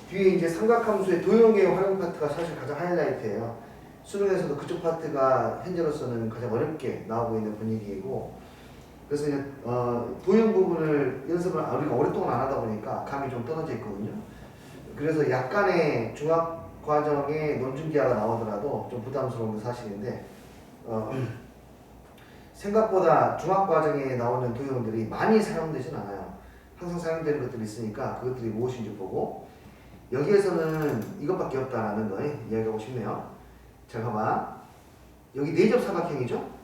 뒤에 이제 삼각함수의 도형의 활용 파트가 사실 가장 하이라이트예요. 수능에서도 그쪽 파트가 현재로서는 가장 어렵게 나오고 있는 분위기이고, 그래서 이제 도형 부분을 연습을 우리가 오랫동안 안 하다 보니까 감이 좀 떨어져 있거든요. 그래서 약간의 중학 과정에 논중기하가 나오더라도 좀 부담스러운 건 사실인데, 생각보다 중학 과정에 나오는 도형들이 많이 사용되진 않아요. 항상 사용되는 것들이 있으니까 그것들이 무엇인지 보고, 여기에서는 이것밖에 없다라는 거 이야기하고 싶네요. 자, 봐봐. 여기 내접사각형이죠?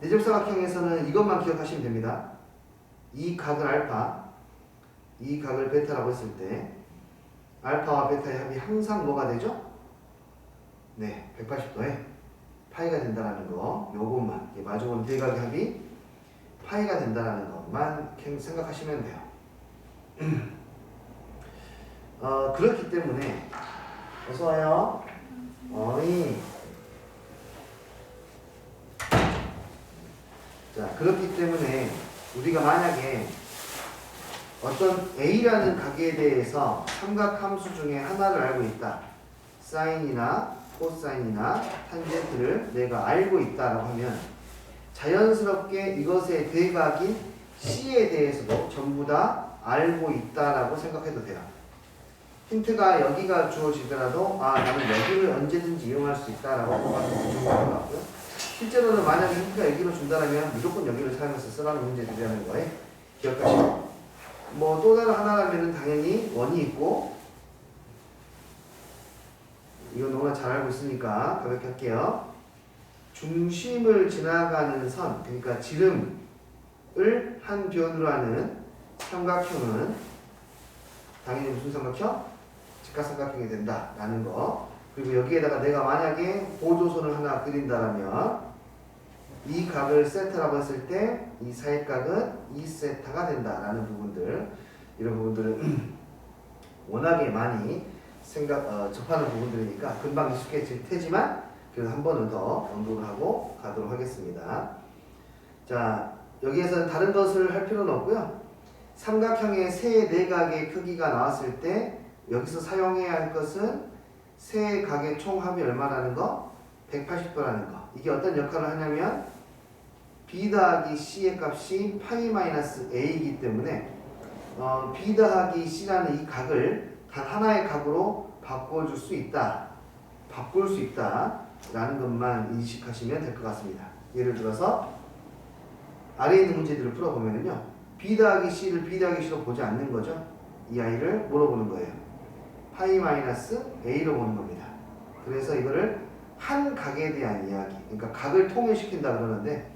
내접사각형에서는 이것만 기억하시면 됩니다. 이 각을 알파, 이 각을 베타라고 했을 때 알파와 베타의 합이 항상 뭐가 되죠? 네, 180도에 파이가 된다는 거. 요것만, 마주보는 대각의 합이 파이가 된다는 것만 생각하시면 돼요. 그렇기 때문에 어서와요. 자, 그렇기 때문에 우리가 만약에 어떤 A라는 각에 대해서 삼각함수 중에 하나를 알고 있다. 사인이나 코사인이나 탄젠트를 내가 알고 있다라고 하면 자연스럽게 이것의 대각인 C에 대해서도 전부 다 알고 있다라고 생각해도 돼요. 힌트가 여기가 주어지더라도 나는 여기를 언제든지 이용할 수 있다라고 생각하면 좋은 것 같고요. 실제로는 만약에 힌트가 여기로 준다면 무조건 여기를 사용해서 쓰라는 문제들이라는 거에 기억하시고, 뭐 또 다른 하나라면 당연히 원이 있고, 이건 너무나 잘 알고 있으니까 가볍게 할게요. 중심을 지나가는 선, 그러니까 지름을 한 변으로 하는 삼각형은 당연히 무슨 삼각형? 직각삼각형이 된다라는 거. 그리고 여기에다가 내가 만약에 보조선을 하나 그린다라면 이 각을 세타라고 했을 때 이 사이각은 2세타가 된다라는 부분들, 이런 부분들은 워낙에 많이 접하는 부분들이니까 금방 익숙해질 테지만 그래도 한 번은 더 언급을 하고 가도록 하겠습니다. 자, 여기에서는 다른 것을 할 필요는 없고요. 삼각형의 세 내각의 크기가 나왔을 때 여기서 사용해야 할 것은 세 각의 총합이 얼마라는 거? 180도라는 거. 이게 어떤 역할을 하냐면 B 더하기 C의 값이 파이 마이너스 A이기 때문에 B 더하기 C라는 이 각을 단 하나의 각으로 바꿔줄 수 있다. 바꿀 수 있다. 라는 것만 인식하시면 될 것 같습니다. 예를 들어서 아래에 있는 문제들을 풀어보면요. B 더하기 C를 B 더하기 C로 보지 않는 거죠. 이 아이를 뭐로 보는 거예요? 파이 마이너스 A로 보는 겁니다. 그래서 이거를 한 각에 대한 이야기, 그러니까 각을 통일시킨다 그러는데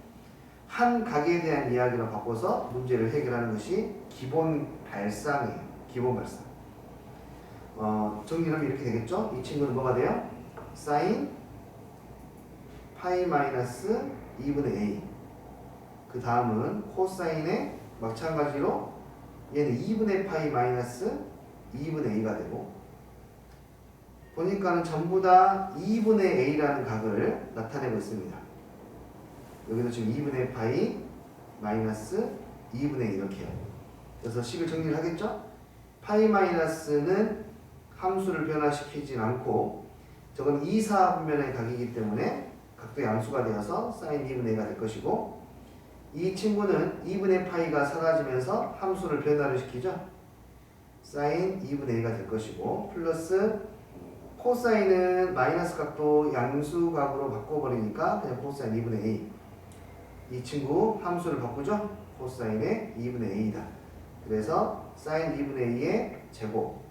한 각에 대한 이야기로 바꿔서 문제를 해결하는 것이 기본 발상이에요. 기본 발상. 정리하면 이렇게 되겠죠? 이 친구는 뭐가 돼요? 사인 파이 마이너스 2분의 A. 그 다음은 코사인의 마찬가지로 얘는 2분의 파이 마이너스 2분의 A가 되고, 보니까는 전부 다 2분의 A라는 각을 나타내고 있습니다. 여기도 지금 2분의 파이 마이너스 2분의 A 이렇게요. 그래서 식을 정리를 하겠죠? 파이 마이너스는 함수를 변화시키진 않고 저건 2, 4 분면의 각이기 때문에 각도의 함수가 되어서 사인 2분의 A가 될 것이고, 이 친구는 2분의 파이가 사라지면서 함수를 변화를 시키죠. 사인 2분의 A가 될 것이고, 플러스 코사인은 마이너스 각도 양수각으로 바꿔버리니까 그냥 코사인 2분의 A. 이 친구 함수를 바꾸죠. 코사인의 2분의 A다. 그래서 사인 2분의 A의 제곱,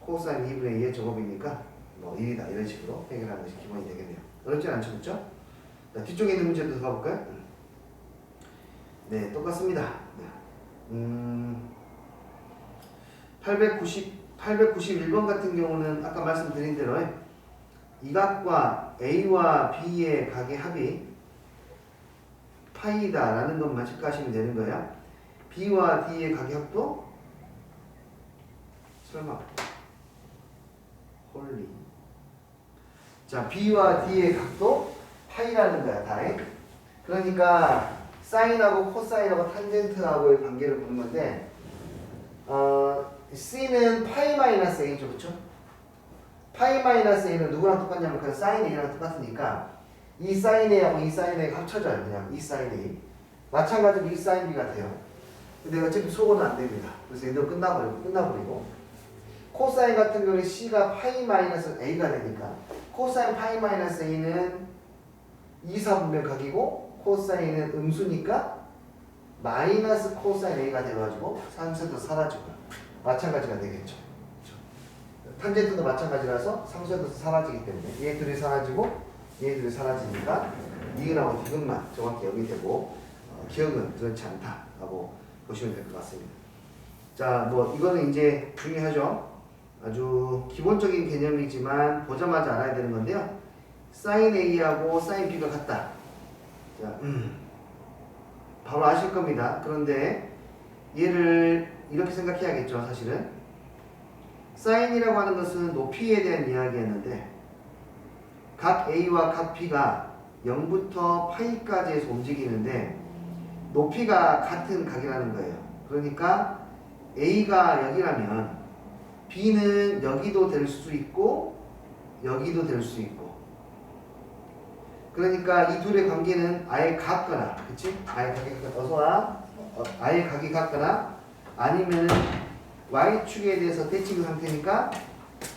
코사인 2분의 A의 제곱이니까 뭐 1이다. 이런 식으로 해결하는 것이 기본이 되겠네요. 어렵지 않죠, 그렇죠? 자, 뒤쪽에 있는 문제도 가볼까요? 네, 똑같습니다. 891번 같은 경우는 아까 말씀드린 대로 이 각과 A와 B의 각의 합이 파이다라는 것만 체크하시면 되는 거예요. B와 D의 각의 합도 설마 홀리. 자, B와 D의 각도 파이라는 거야, 다. 그러니까 사인하고 코사인하고 탄젠트하고의 관계를 보는 건데 C는 파이 마이너스 A죠, 그쵸? 파이 마이너스 A는 누구랑 똑같냐면 그 사인 A랑 똑같으니까 이 사인 A하고 이 사인 A가 합쳐져요. 그냥 이 사인 A. 마찬가지로 이 사인 B 같아요. 근데 어차피 속어는 안 됩니다. 그래서 얘도 끝나버리고 코사인 같은 경우에 C가 파이 마이너스 A가 되니까 코사인 파이 마이너스 A는 2사분면 각이고 코사인은 음수니까 마이너스 코사인 A가 돼가지고 상수도 사라지고요. 마찬가지가 되겠죠. 그렇죠? 탄젠트도 마찬가지라서 상수도 사라지기 때문에 얘 둘이 사라지고 얘 둘이 사라지니까 니은하고 디귿만 정확히 여기 되고 기억은 그렇지 않다라고 보시면 될 것 같습니다. 자, 뭐 이거는 이제 중요하죠. 아주 기본적인 개념이지만 보자마자 알아야 되는 건데요. 사인 A하고 사인 B가 같다. 자, 바로 아실 겁니다. 그런데 얘를 이렇게 생각해야겠죠, 사실은. 사인이라고 하는 것은 높이에 대한 이야기였는데 각 A와 각 B가 0부터 파이까지에서 움직이는데 높이가 같은 각이라는 거예요. 그러니까 A가 여기라면 B는 여기도 될 수 있고 여기도 될 수 있고 그러니까 이 둘의 관계는 아예 같거나 그치? 아예 각이 같거나 어서와 아예 각이 같거나 아니면은 Y축에 대해서 대칭 상태니까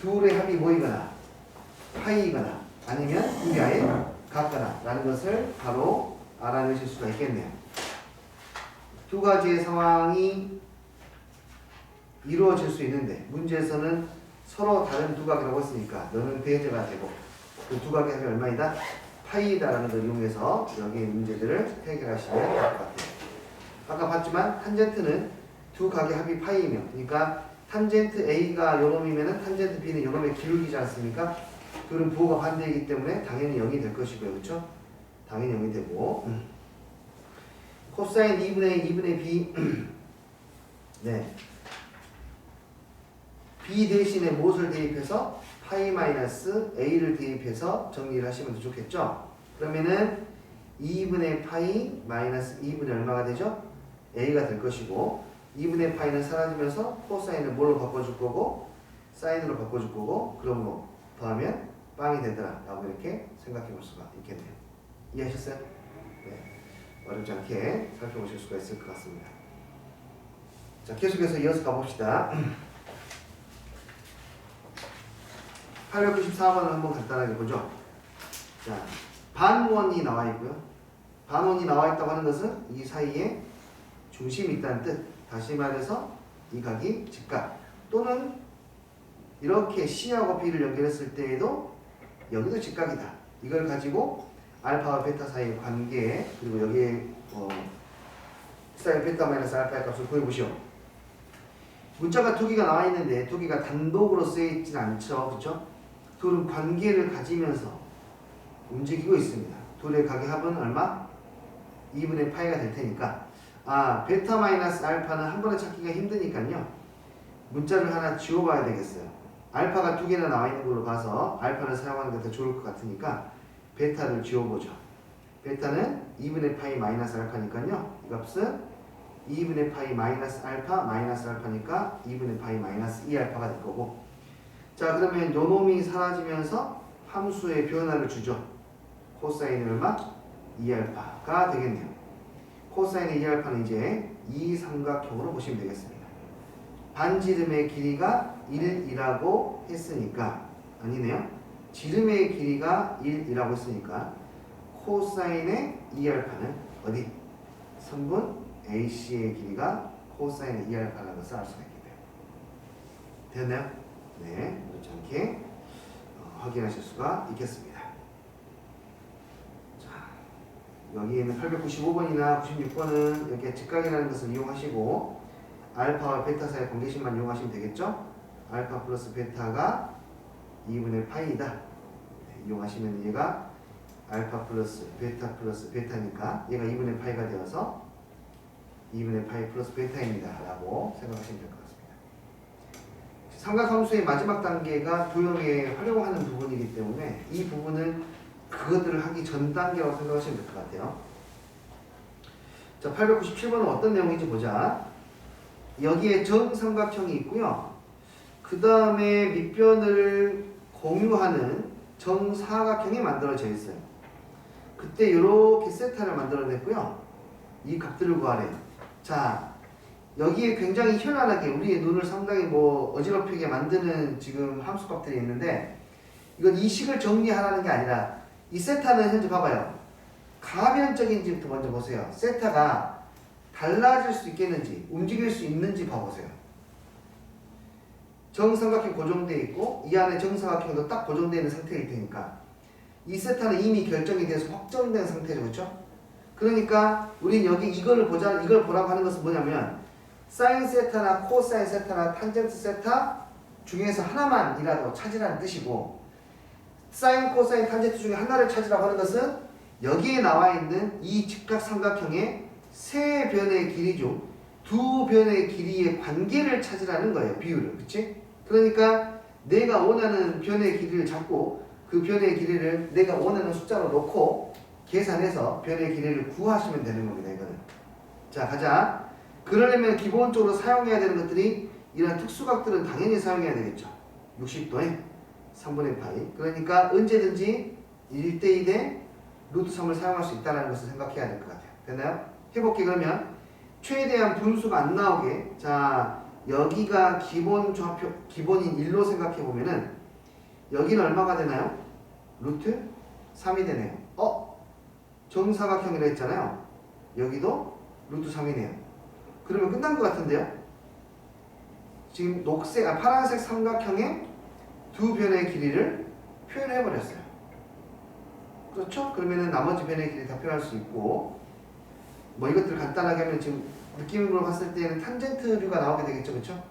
둘의 합이 뭐이거나 파이이거나 아니면 둘이 아예 같거나 라는 것을 바로 알아내실 수가 있겠네요. 두 가지의 상황이 이루어질 수 있는데 문제에서는 서로 다른 두 각이라고 했으니까 너는 배제가 되고 그 두 각의 합이 얼마이다? 파이다라는 걸 이용해서 여기 문제들을 해결하시면 될 것 같아요. 아까 봤지만 탄젠트는 두 각의 합이 파이이며 그러니까 탄젠트 A가 요놈이면 탄젠트 B는 요놈의 기울기지 않습니까? 둘은 부호가 반대이기 때문에 당연히 0이 될 것이고요. 그렇죠? 당연히 0이 되고 코사인 2분의 2분의 B 네. B 대신에 무엇을 대입해서 파이 마이너스 A를 대입해서 정리를 하시면 더 좋겠죠? 그러면은 2분의 파이 마이너스 2분의 얼마가 되죠? A가 될 것이고 2분의 파이는 사라지면서 코사인을 뭘로 바꿔줄 거고 사인으로 바꿔줄 거고 그러므로 더하면 빵이 되더라 라고 이렇게 생각해 볼 수가 있겠네요. 이해하셨어요? 네. 어렵지 않게 살펴보실 수가 있을 것 같습니다. 자, 계속해서 이어서 가봅시다. 894번을 한번 간단하게 보죠. 자, 반원이 나와 있고요. 반원이 나와 있다고 하는 것은 이 사이에 중심이 있다는 뜻. 다시 말해서 이 각이 직각 또는 이렇게 C하고 B를 연결했을 때에도 여기도 직각이다. 이걸 가지고 알파와 베타 사이의 관계 그리고 여기에 사인 베타 마이너스 알파의 값을 구해보시오. 문자가 두 개가 나와 있는데 두 개가 단독으로 쓰여 있진 않죠. 그렇죠? 둘은 관계를 가지면서 움직이고 있습니다. 둘의 각의 합은 얼마? 2분의 파이가 될 테니까 베타 마이너스 알파는 한 번에 찾기가 힘드니까요. 문자를 하나 지워봐야 되겠어요. 알파가 두 개나 나와 있는 걸로 봐서 알파를 사용하는 게 더 좋을 것 같으니까 베타를 지워보죠. 베타는 2분의 파이 마이너스 알파니까요. 이 값은 2분의 파이 마이너스 알파니까 2분의 파이 마이너스 2알파가 될 거고 자 그러면 요 놈이 사라지면서 함수의 변화를 주죠. 코사인은 얼마? 2알파가 되겠네요. 코사인의 2알파는 이제 이 삼각형으로 보시면 되겠습니다. 반지름의 길이가 1이라고 했으니까 아니네요. 지름의 길이가 1이라고 했으니까 코사인의 2알파는 어디? 3분 AC의 길이가 코사인의 2알파라는 것을 알 수가 있겠네요. 됐나요? 네, 그렇지 않게 확인하실 수가 있겠습니다. 자, 여기에는 895번이나 96번은 이렇게 직각이라는 것을 이용하시고 알파와 베타 사이의 관계식만 이용하시면 되겠죠? 알파 플러스 베타가 2분의 파이다. 네, 이용하시면 얘가 알파 플러스 베타니까 얘가 2분의 파이가 되어서 2분의 파이 플러스 베타입니다. 라고 생각하시면 될 것 같습니다. 삼각함수의 마지막 단계가 도형에 활용하는 부분이기 때문에 이 부분은 그것들을 하기 전 단계라고 생각하시면 될 것 같아요. 자, 897번은 어떤 내용인지 보자. 여기에 정삼각형이 있고요. 그 다음에 밑변을 공유하는 정사각형이 만들어져 있어요. 그때 이렇게 세타를 만들어냈고요. 이 값들을 구하래. 자, 여기에 굉장히 현란하게 우리의 눈을 상당히 뭐 어지럽히게 만드는 지금 함수값들이 있는데, 이건 이 식을 정리하라는 게 아니라 이 세타는 현재 봐봐요. 가변적인지부터 먼저 보세요. 세타가 달라질 수 있겠는지, 움직일 수 있는지 봐보세요. 정삼각형 고정되어 있고 이 안에 정사각형도 딱 고정되어 있는 상태일 테니까 이 세타는 이미 결정이 돼서 확정된 상태죠. 그렇죠? 그러니까 우린 여기 이걸 보라고 하는 것은 뭐냐면 사인 세타나 코사인 세타나 탄젠트 세타 중에서 하나만이라도 찾으라는 뜻이고, 사인, 코사인, 탄젠트 중에 하나를 찾으라고 하는 것은 여기에 나와 있는 이 직각삼각형의 세 변의 길이 중 두 변의 길이의 관계를 찾으라는 거예요. 비율을. 그치? 그러니까 내가 원하는 변의 길이를 잡고 그 변의 길이를 내가 원하는 숫자로 놓고 계산해서 변의 길이를 구하시면 되는 겁니다. 이거는. 자, 가자. 그러려면 기본적으로 사용해야 되는 것들이 이런 특수각들은 당연히 사용해야 되겠죠. 60도에 3분의 파이. 그러니까 언제든지 1대2대 루트 3을 사용할 수 있다는 것을 생각해야 될 것 같아요. 됐나요? 해볼게. 그러면 최대한 분수가 안 나오게, 자, 여기가 기본 좌표, 기본인 1로 생각해 보면은 여기는 얼마가 되나요? 루트 3이 되네요. 정사각형이라 했잖아요. 여기도 루트 3이네요. 그러면 끝난 것 같은데요? 지금 파란색 삼각형의 두 변의 길이를 표현해 버렸어요. 그렇죠? 그러면은 나머지 변의 길이 다 표현할 수 있고, 뭐 이것들 간단하게 하면 지금 느낌으로 봤을 때는 탄젠트류가 나오게 되겠죠. 그렇죠?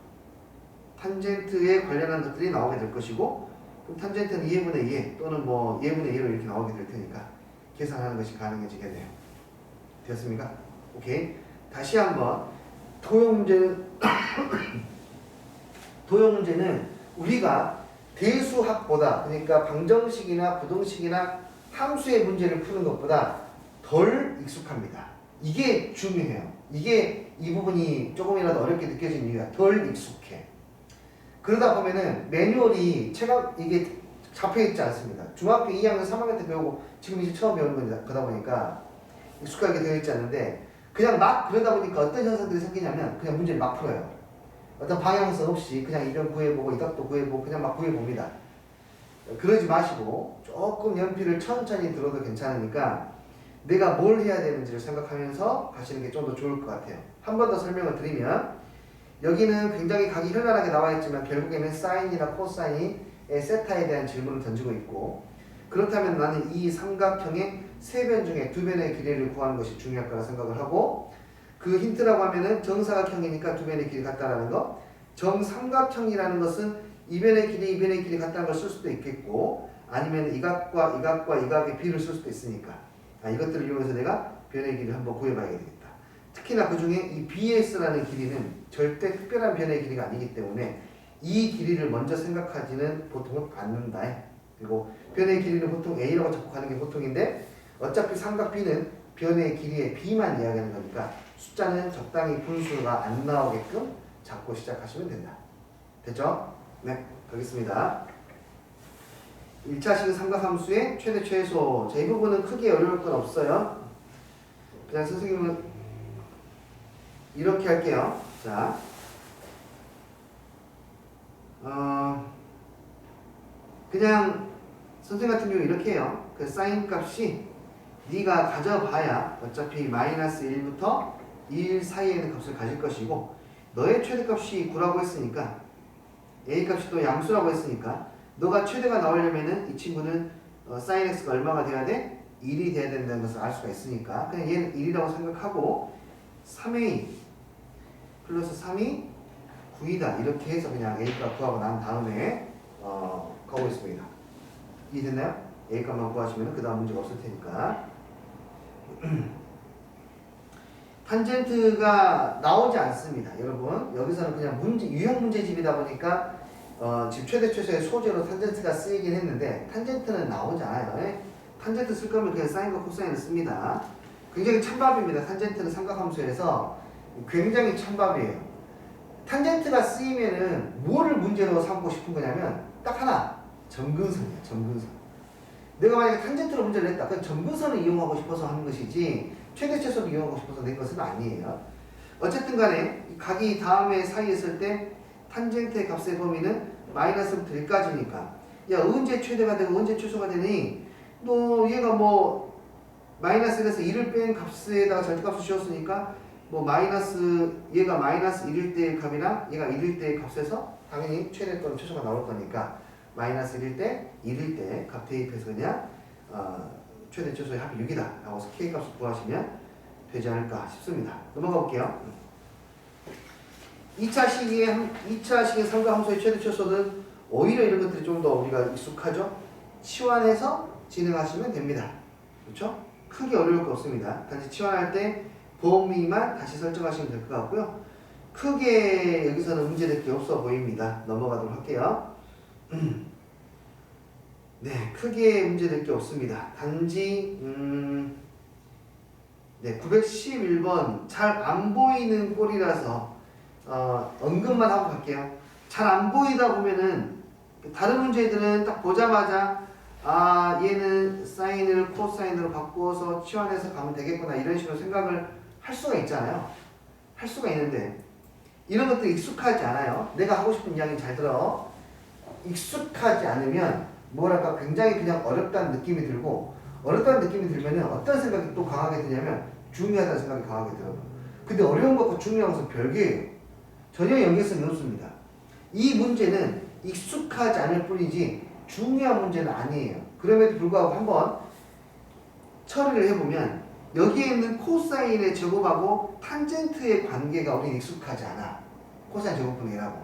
탄젠트에 관련한 것들이 나오게 될 것이고, 그럼 탄젠트는 2분의 2 또는 뭐 2분의 2로 이렇게 나오게 될 테니까 계산하는 것이 가능해지겠네요. 되었습니까? 오케이. 다시 한번 도형 문제는 우리가 대수학보다, 그러니까 방정식이나 부등식이나 함수의 문제를 푸는 것보다 덜 익숙합니다. 이게 중요해요. 이 부분이 조금이라도 어렵게 느껴지는 이유가 덜 익숙해. 그러다 보면은 매뉴얼이 이게 잡혀있지 않습니다. 중학교 2학년, 3학년 때 배우고 지금 이제 처음 배우는 겁니다. 그러다 보니까 익숙하게 되어 있지 않는데, 그냥 막 그러다 보니까 어떤 현상들이 생기냐면 그냥 문제를 막 풀어요. 어떤 방향성 없이 그냥 이변 구해보고 이 값도 구해보고 그냥 막 구해봅니다. 그러지 마시고 조금 연필을 천천히 들어도 괜찮으니까 내가 뭘 해야 되는지를 생각하면서 가시는 게 좀 더 좋을 것 같아요. 한 번 더 설명을 드리면, 여기는 굉장히 각이 현란하게 나와 있지만 결국에는 사인이나 코사인의 세타에 대한 질문을 던지고 있고, 그렇다면 나는 이 삼각형의 세 변 중에 두 변의 길이를 구하는 것이 중요할 거라 생각을 하고, 그 힌트라고 하면은 정사각형이니까 두 변의 길이 같다라는 거, 정삼각형이라는 것은 이 변의 길이 같다는 걸 쓸 수도 있겠고, 아니면 이 각과 이 각의 비를 쓸 수도 있으니까 이것들을 이용해서 내가 변의 길이를 한번 구해봐야 되겠다. 특히나 그 중에 이 BS라는 길이는 절대 특별한 변의 길이가 아니기 때문에 이 길이를 먼저 생각하지는 보통은 않는다. 그리고 변의 길이는 보통 A라고 잡고 가는 게 보통인데, 어차피 삼각 B는 변의 길이의 B만 이야기하는 거니까 숫자는 적당히 분수가 안 나오게끔 잡고 시작하시면 된다. 됐죠? 네, 가겠습니다. 1차식은 삼각함수의 최대 최소. 자, 이 부분은 크게 어려울 건 없어요. 그냥 선생님은 이렇게 할게요. 자, 그냥 선생님 같은 경우 이렇게 해요. 그 사인 값이 네가 가져봐야 어차피 마이너스 1부터 1 사이에 있는 값을 가질 것이고, 너의 최대값이 9라고 했으니까 A값이 또 양수라고 했으니까 너가 최대가 나오려면은 이 친구는 sin x가 얼마가 돼야 돼? 1이 돼야 된다는 것을 알 수가 있으니까 그냥 얘는 1이라고 생각하고 3a 플러스 3이 9이다 이렇게 해서 그냥 A값 구하고 난 다음에 가고 있습니다. 이해됐나요? A값만 구하시면 그 다음 문제가 없을 테니까. 탄젠트가 나오지 않습니다. 여러분 여기서는 그냥 유형 문제집이다 보니까 지금 최대 최소의 소재로 탄젠트가 쓰이긴 했는데 탄젠트는 나오지 않아요. 탄젠트 쓸 거면 그냥 사인과 코사인을 씁니다. 굉장히 찬밥입니다. 탄젠트는 삼각함수에서 굉장히 찬밥이에요. 탄젠트가 쓰이면은 뭐를 문제로 삼고 싶은 거냐면 딱 하나, 점근선이야. 점근선. 내가 만약에 탄젠트로 문제를 냈다. 그럼 점근선을 이용하고 싶어서 하는 것이지 최대 최소를 이용하고 싶어서 낸 것은 아니에요. 어쨌든 간에 각이 다음에 사이에 있을 때 탄젠트의 값의 범위는 마이너스부터 1까지니까 야 언제 최대가 되고 언제 최소가 되니 너 얘가 뭐 마이너스 1에서 2를 뺀 값에다가 절대값을 씌웠으니까 뭐 마이너스 얘가 마이너스 1일 때의 값이랑 얘가 1일 때의 값에서 당연히 최대 또는 최소가 나올 거니까 마이너스 1일 때 1일 때 값 대입해서 그냥 최대 최소의 합이 6이다 라고 해서 k 값을 구하시면 되지 않을까 싶습니다. 넘어가 볼게요. 2차 시기의 삼각함수의 최대 최소는 오히려 이런 것들이 좀 더 우리가 익숙하죠. 치환해서 진행하시면 됩니다. 그렇죠? 크게 어려울 거 없습니다. 단지 치환할 때 범위만 다시 설정하시면 될 것 같고요. 크게 여기서는 문제될 게 없어 보입니다. 넘어가도록 할게요. 네, 크게 문제될 게 없습니다. 단지 네, 911번 잘 안 보이는 꼴이라서 언급만 하고 갈게요. 잘 안 보이다 보면은 다른 문제들은 딱 보자마자 아 얘는 사인을 코사인으로 바꿔서 치환해서 가면 되겠구나 이런 식으로 생각을 할 수가 있잖아요. 할 수가 있는데 이런 것들이 익숙하지 않아요. 내가 하고 싶은 이야기 잘 들어. 익숙하지 않으면 뭐랄까 굉장히 그냥 어렵다는 느낌이 들고 어렵다는 느낌이 들면은 어떤 생각이 또 강하게 드냐면 중요하다는 생각이 강하게 들어요. 근데 어려운 것과 중요한 것은 별개예요. 전혀 연계성이 없습니다. 이 문제는 익숙하지 않을 뿐이지 중요한 문제는 아니에요. 그럼에도 불구하고 한번 처리를 해보면 여기에 있는 코사인의 제곱하고 탄젠트의 관계가 우리는 익숙하지 않아. 코사인 제곱분의 1하고.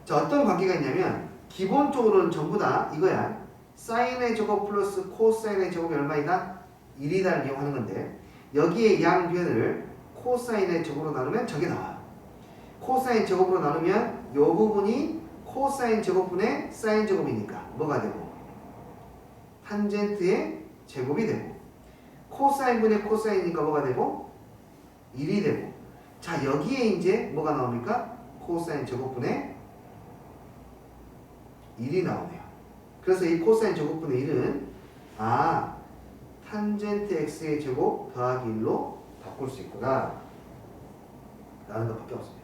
자, 어떤 관계가 있냐면 기본적으로는 전부 다 이거야. 사인의 제곱 플러스 코사인의 제곱이 얼마이다? 1이다를 이용하는 건데 여기에 양변을 코사인의 제곱으로 나누면 저게 나와. 코사인 제곱으로 나누면 이 부분이 코사인 제곱분의 사인 제곱이니까 뭐가 되고? 탄젠트의 제곱이 되고 코사인분의 코사인이니까 뭐가 되고? 1이 되고 자 여기에 이제 뭐가 나옵니까? 코사인 제곱분의 1이 나오네요. 그래서 이 코사인 제곱분의 1은 탄젠트 x의 제곱 더하기 1로 바꿀 수 있구나 라는 것밖에 없습니다.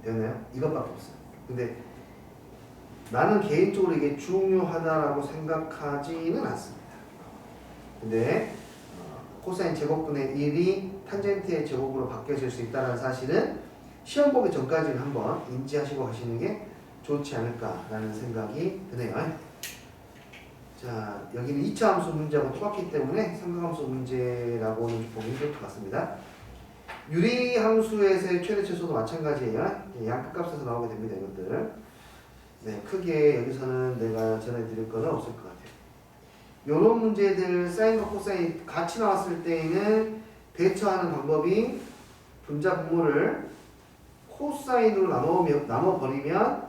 되나요? 이것밖에 없어요. 근데 나는 개인적으로 이게 중요하다라고 생각하지는 않습니다. 근데 코사인 제곱분의 1이 탄젠트의 제곱으로 바뀌어질 수 있다는 사실은 시험 보기 전까지는 한번 인지하시고 가시는 게 좋지 않을까라는 생각이 드네요. 자, 여기는 2차 함수 문제하고 똑같기 때문에 삼각함수 문제라고는 보기 힘들 것 같습니다. 유리함수에서의 최대 최소도 마찬가지예요. 양 끝값에서 나오게 됩니다. 이것들. 네, 크게 여기서는 내가 전해드릴 거는 없을 것 같아요. 이런 문제들 사인과 코사인 같이 나왔을 때에는 대처하는 방법이 분자 분모를 코사인으로 나눠버리면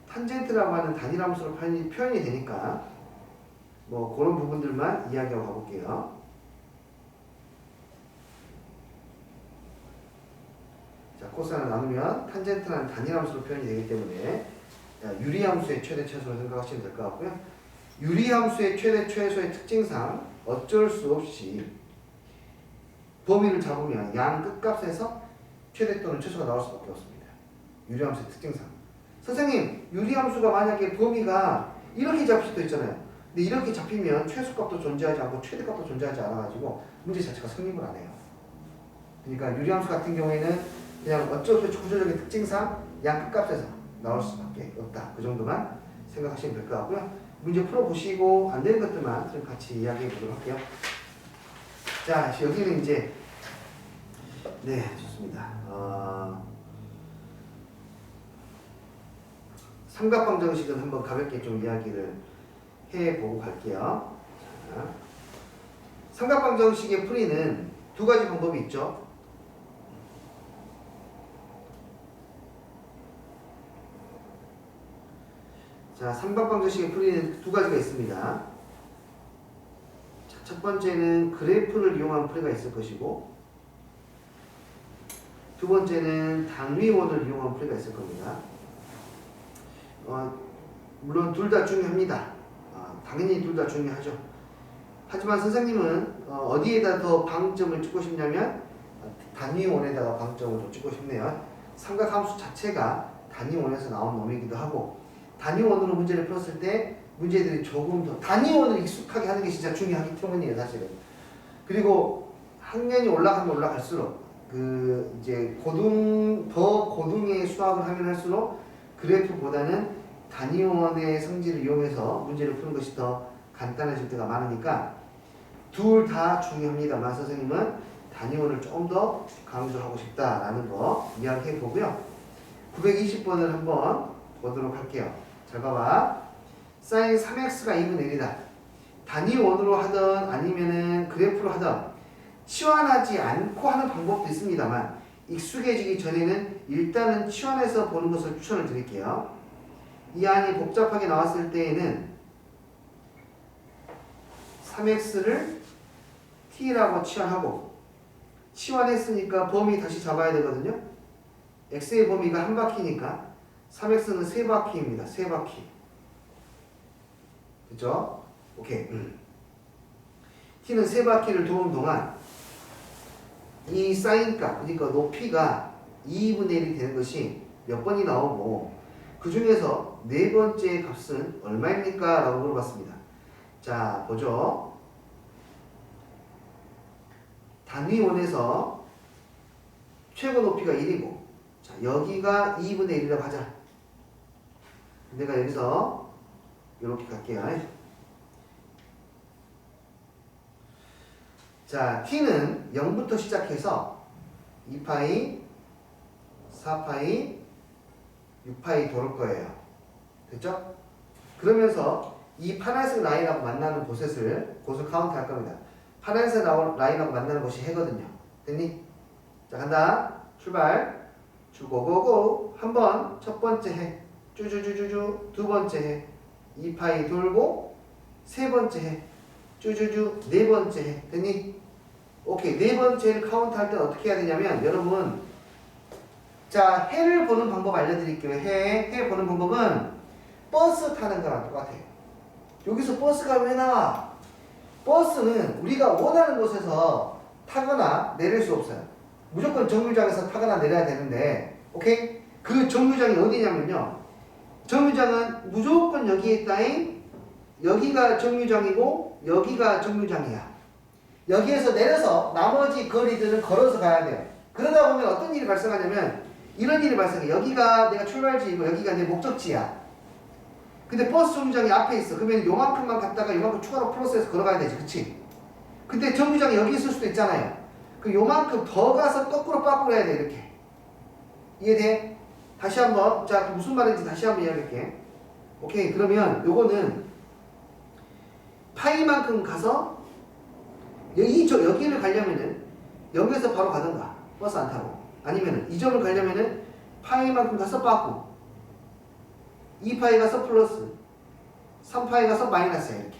탄젠트라고 하는 단일함수로 표현이 되니까 뭐 그런 부분들만 이야기하고 가볼게요. 자, 코사인을 나누면 탄젠트라는 단일함수로 표현이 되기 때문에 유리함수의 최대 최소로 생각하시면 될 것 같고요. 유리함수의 최대 최소의 특징상 어쩔 수 없이 범위를 잡으면 양 끝값에서 최대 또는 최소가 나올 수밖에 없습니다. 유리함수의 특징상. 선생님, 유리함수가 만약에 범위가 이렇게 잡힐 수도 있잖아요. 근데 이렇게 잡히면 최소값도 존재하지 않고 최대값도 존재하지 않아가지고 문제 자체가 성립을 안 해요. 그러니까 유리함수 같은 경우에는 그냥 어쩔 수 없이 구조적인 특징상 양 끝값에서 나올 수밖에 없다. 그 정도만 생각하시면 될 것 같고요. 문제 풀어보시고 안 되는 것들만 좀 같이 이야기해 보도록 할게요. 자, 여기는 이제 네, 좋습니다. 삼각방 정식은 한번 가볍게 좀 이야기를 해보고 갈게요. 자, 삼각방 정식의 풀이는 두 가지 방법이 있죠. 자, 삼각방 정식의 풀이는 두 가지가 있습니다. 자, 첫 번째는 그래프를 이용한 풀이가 있을 것이고 두 번째는 단위원을 이용한 풀이가 있을 겁니다. 물론 둘 다 중요합니다. 당연히 둘 다 중요하죠. 하지만 선생님은 어디에다 더 방점을 찍고 싶냐면 단위원에다가 방점을 더 찍고 싶네요. 삼각함수 자체가 단위원에서 나온 놈이기도 하고 단위원으로 문제를 풀었을 때 문제들이 조금 더 단위원을 익숙하게 하는 게 진짜 중요하기 때문이에요, 사실은. 그리고 학년이 올라가면 올라갈수록 이제 더 고등의 수학을 하면 할수록 그래프보다는 단위원의 성질을 이용해서 문제를 푸는 것이 더 간단해질 때가 많으니까 둘 다 중요합니다만 선생님은 단위원을 좀 더 강조하고 싶다라는 거 이야기해 보고요. 920번을 한번 보도록 할게요. 잘 봐봐. sin 3x가 2분의 1이다. 단위원으로 하든 아니면은 그래프로 하든 치환하지 않고 하는 방법도 있습니다만 익숙해지기 전에는 일단은 치환해서 보는 것을 추천을 드릴게요. 이 안이 복잡하게 나왔을 때에는 3x를 t라고 치환하고 치환했으니까 범위 다시 잡아야 되거든요. x의 범위가 한 바퀴니까 3x는 세 바퀴입니다. 세 바퀴. 그죠? 오케이. t는 세 바퀴를 도는 동안 이 사인값, 그러니까 높이가 2분의 1이 되는 것이 몇 번이 나오고 그 중에서 네 번째 값은 얼마입니까? 라고 물어봤습니다. 자, 보죠. 단위원에서 최고 높이가 1이고 자, 여기가 2분의 1이라고 하자. 내가 여기서 이렇게 갈게요. 자, t는 0부터 시작해서 2파이, 4파이, 6파이 도를 거예요. 됐죠? 그러면서 이 파란색 라인하고 만나는 곳을 카운트 할 겁니다. 파란색 라인하고 만나는 곳이 해거든요. 됐니? 자, 간다. 출발. 고고고. 한 번, 첫 번째 해. 쭈쭈쭈쭈쭈. 두 번째 해. 2파이 돌고. 세 번째 해. 쭈쭈쭈. 네 번째 해. 됐니? 오케이. 네 번째를 카운트 할 때 어떻게 해야 되냐면, 여러분. 자, 해를 보는 방법 알려드릴게요. 해 보는 방법은 버스 타는 거랑 똑같아요. 여기서 버스가 왜 나와? 버스는 우리가 원하는 곳에서 타거나 내릴 수 없어요. 무조건 정류장에서 타거나 내려야 되는데, 오케이? 그 정류장이 어디냐면요. 정류장은 무조건 여기에 있다잉. 여기가 정류장이고, 여기가 정류장이야. 여기에서 내려서 나머지 거리들은 걸어서 가야 돼요. 그러다 보면 어떤 일이 발생하냐면, 이런 일이 발생해. 여기가 내가 출발지이고, 여기가 내 목적지야. 근데 버스 정류장이 앞에 있어. 그러면 요만큼만 갔다가 요만큼 추가로 플러스해서 걸어가야 되지. 그치? 근데 정류장이 여기 있을 수도 있잖아요. 그 요만큼 더 가서 거꾸로 빠꾸로 해야 돼. 이렇게. 이해돼? 다시 한번. 자, 무슨 말인지 다시 한번 이야기할게. 오케이. 그러면 요거는 파이만큼 가서 여기를 가려면은 여기에서 바로 가던가. 버스 안 타고. 아니면은 이 점을 가려면은 파이만큼 가서 빠꾸. 2파이 가서 플러스 3파이 가서 마이너스야. 이렇게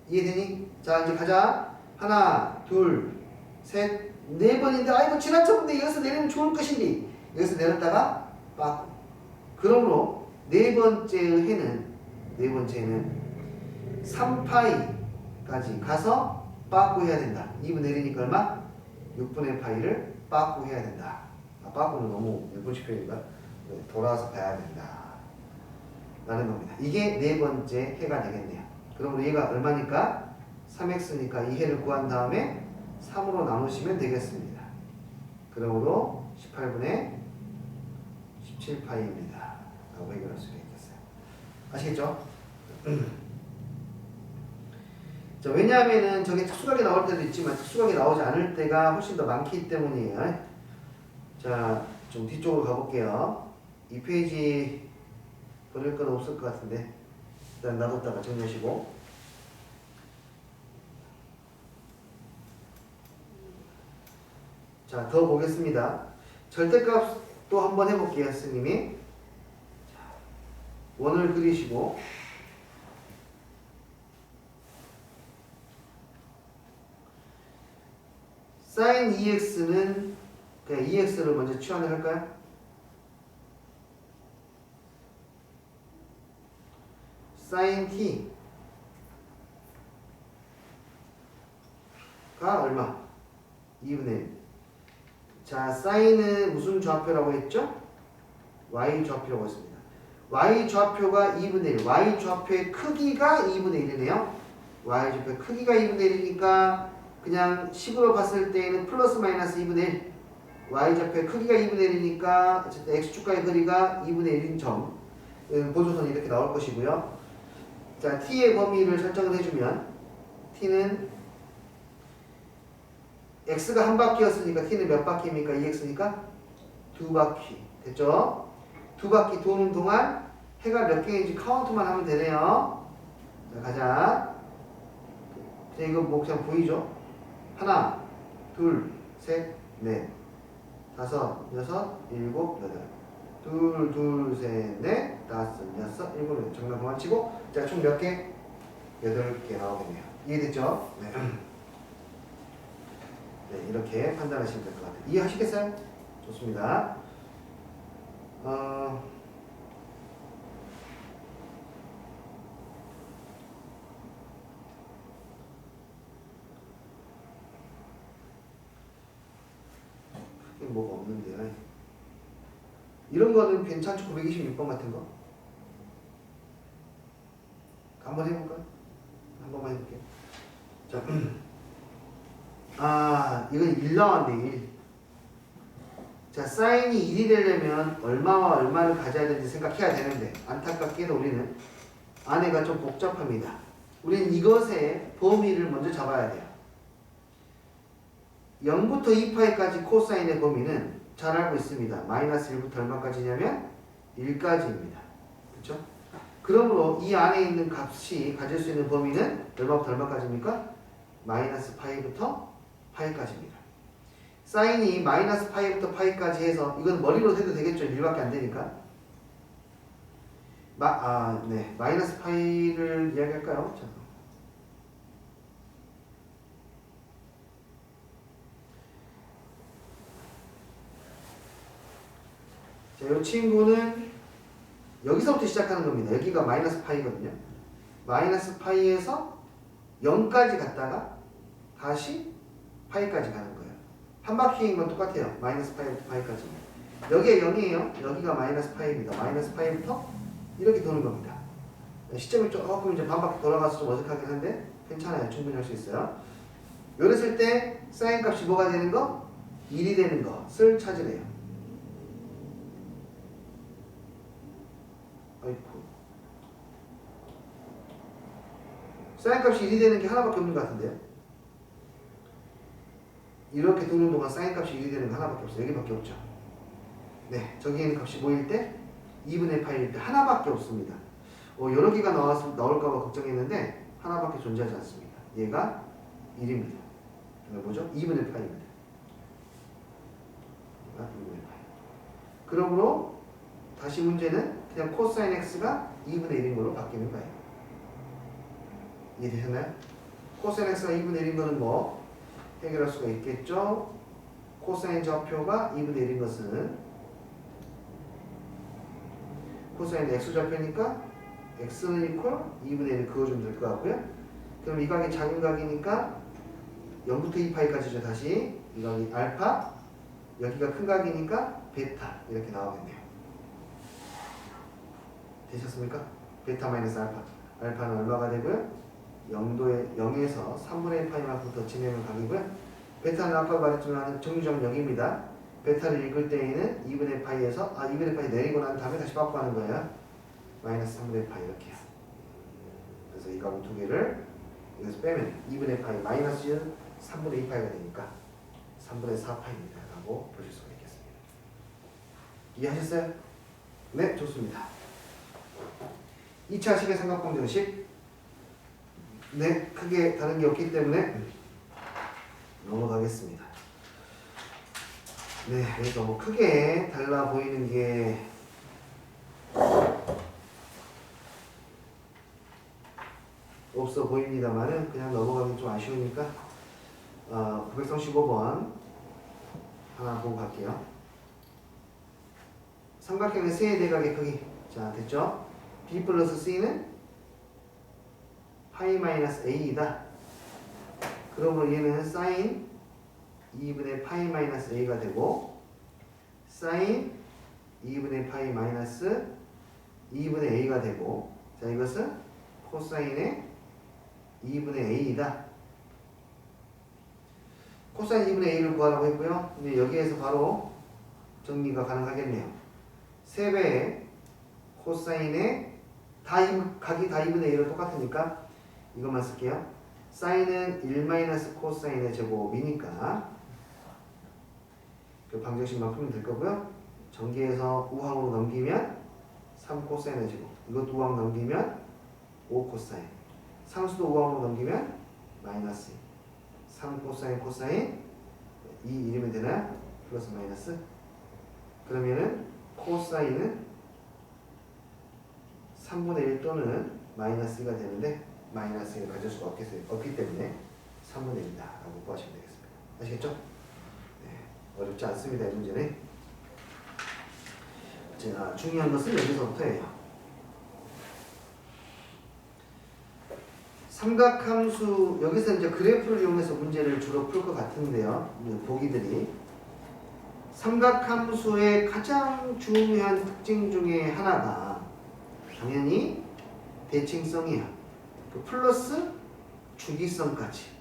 이해되니? 자, 이제 가자. 하나 둘 셋 네 번인데 아이고 지나쳤는데 여기서 내리면 좋을 것인데 여기서 내렸다가 빠꾸. 그러므로 네 번째는 3파이까지 가서 빠꾸 해야 된다. 2분 내리니까 얼마? 6분의 파이를 빠꾸 해야 된다. 빠꾸는 너무 일본식 표현이니까 돌아와서 봐야 된다 라는 겁니다. 이게 네 번째 해가 되겠네요. 그러므로 얘가 얼마니까? 3x니까 이 해를 구한 다음에 3으로 나누시면 되겠습니다. 그러므로 18분의 17파이입니다 라고 해결할 수가 있겠어요. 아시겠죠? 자, 왜냐하면은 저게 특수하게 나올 때도 있지만 특수하게 나오지 않을 때가 훨씬 더 많기 때문이에요. 자, 좀 뒤쪽으로 가볼게요. 이 페이지 버릴 건 없을 것 같은데 일단 놔뒀다가 정리하시고. 자, 더 보겠습니다. 절대값도 한번 해볼게요. 스님이 원을 그리시고 sin 2x는 그냥 EX를 먼저 치환을 할까요? sin t가 얼마? 2분의 1. 자, sine은 무슨 좌표라고 했죠? y 좌표라고 했습니다. y 좌표가 2분의 1. y 좌표의 크기가 2분의 1이네요. y 좌표의 크기가 2분의 1이니까 그냥 식으로 봤을 때는 플러스 마이너스 2분의 1. y 좌표의 크기가 2분의 1이니까 어쨌든 x축과의 거리가 2분의 1인 점. 보조선이 이렇게 나올 것이고요. 자, t의 범위를 설정을 해주면 t는 x가 한 바퀴였으니까 t는 몇 바퀴입니까? 2x니까 두 바퀴. 됐죠? 두 바퀴 도는 동안 해가 몇 개인지 카운트만 하면 되네요. 자, 가자. 자, 이거 뭐 그냥 보이죠? 하나, 둘, 셋, 넷, 다섯, 여섯, 일곱, 여덟. 둘, 둘, 셋, 넷, 다섯, 여섯, 일곱, 여덟. 정답 그만 치고. 자, 총 몇 개? 8개 나오겠네요. 이해됐죠? 네. 네, 이렇게 판단하시면 될 것 같아요. 이해하시겠어요? 좋습니다. 뭐가 없는데요. 이런 거는 괜찮죠? 926번 같은 거. 한번 해볼까요? 한 번만 해볼게요. 자, 이건 1 나왔네, 1. 자, 사인이 1이 되려면 얼마와 얼마를 가져야 되는지 생각해야 되는데, 안타깝게도 우리는 안에가 좀 복잡합니다. 우리는 이것의 범위를 먼저 잡아야 돼요. 0부터 2파이까지 코사인의 범위는 잘 알고 있습니다. 마이너스 1부터 얼마까지냐면 1까지입니다. 그렇죠? 그러므로 이 안에 있는 값이 가질 수 있는 범위는 얼마부터 얼마까지입니까? 마이너스 파이부터 파이까지입니다. 사인이 마이너스 파이부터 파이까지 해서 이건 머리로 해도 되겠죠? 1밖에 안 되니까. 네. 마이너스 파이를 이야기할까요? 자, 이 친구는 여기서부터 시작하는 겁니다. 여기가 마이너스 파이거든요. 마이너스 파이에서 0까지 갔다가 다시 파이까지 가는 거예요. 한 바퀴인 건 똑같아요. 마이너스 파이부터 파이까지. 여기가 0이에요. 여기가 마이너스 파이입니다. 마이너스 파이부터 이렇게 도는 겁니다. 시점이 조금 이제 반 바퀴 돌아가서 좀 어색하긴 한데 괜찮아요. 충분히 할 수 있어요. 이랬을 때 사인 값이 뭐가 되는 거? 1이 되는 것을 찾으래요. 아이고. 사인 값이 1이 되는 게 하나밖에 없는 것 같은데요. 이렇게 도는 동안 사인 값이 1이 되는 거 하나밖에 없어요. 여기밖에 없죠. 네, 저기 있는 값이 뭐일 때? 2분의 파일 때 하나밖에 없습니다. 여러 개가 나올까봐 걱정했는데 하나밖에 존재하지 않습니다. 얘가 1입니다. 뭐죠? 2분의 파입니다. 얘가 2분의 파이. 그러므로 다시 문제는 그냥 코사인 x가 2분의 1인 걸로 바뀌는 거예요. 이해되셨나요? 코사인 x가 2분의 1인 거는 뭐 해결할 수가 있겠죠? 코사인 좌표가 2분의 1인 것은 코사인 x 좌표니까 x는 이퀄 2분의 1을 그어주면 될 것 같고요. 그럼 이 각이 작은 각이니까 0부터 2파이까지죠. 다시 이 각이 알파, 여기가 큰 각이니까 베타 이렇게 나오겠네요. 되셨습니까? 베타 마이너스 알파. 알파는 얼마가 되고요? 0에서 3분의 1파이만큼 더 진행을 각이고요. 베타는 아까 말했지만 정류점 0입니다. 베타를 읽을 때에는 2분의 파이에서 2분의 파이 내리고 난 다음에 다시 바꿔 하는 거예요. 마이너스 3분의 파이 이렇게요. 그래서 이 값 두 개를 여기서 빼면 2분의 파이 마이너스 3분의 2파이가 되니까 3분의 4파이입니다. 라고 보실 수가 있겠습니다. 이해하셨어요? 네, 좋습니다. 2차 식의 삼각방정식. 네, 크게 다른 게 없기 때문에 넘어가겠습니다. 네, 그래서 뭐 크게 달라 보이는 게 없어 보입니다만은 그냥 넘어가기 좀 아쉬우니까 935번 하나 보고 갈게요. 삼각형의 세의 대각의 크기. 자, 됐죠? B 플러스 C는 파이 마이너스 A이다. 그러면 얘는 사인 2분의 파이 마이너스 A가 되고 사인 2분의 파이 마이너스 2분의 A가 되고 자, 이것은 코사인의 2분의 A이다. 코사인 2분의 A를 구하라고 했고요. 근데 여기에서 바로 정리가 가능하겠네요. 3배의 코사인의 각이 다 2분의 A로 똑같으니까 이것만 쓸게요. 사인은 1 코사인의 제곱이니까 그 방정식만 풀면 될 거고요. 전개해서 우항으로 넘기면 3 코사인의 제곱. 이것도 우항 넘기면 5 코사인. 상수도 우항으로 넘기면 마이너스 3 코사인 코사인 2 이러면 되나요? 플러스 마이너스. 그러면은 코사인은 3분의 1 또는 마이너스 2가 되는데 마이너스 2를 가질 수가 없기 때문에 3분의 1이다 라고 구하시면 되겠습니다. 아시겠죠? 네, 어렵지 않습니다. 이 문제는. 자, 중요한 것은 여기서부터예요. 삼각함수, 여기서 이제 그래프를 이용해서 문제를 주로 풀 것 같은데요. 보기들이. 삼각함수의 가장 중요한 특징 중에 하나가 당연히 대칭성이야. 그 플러스 주기성까지.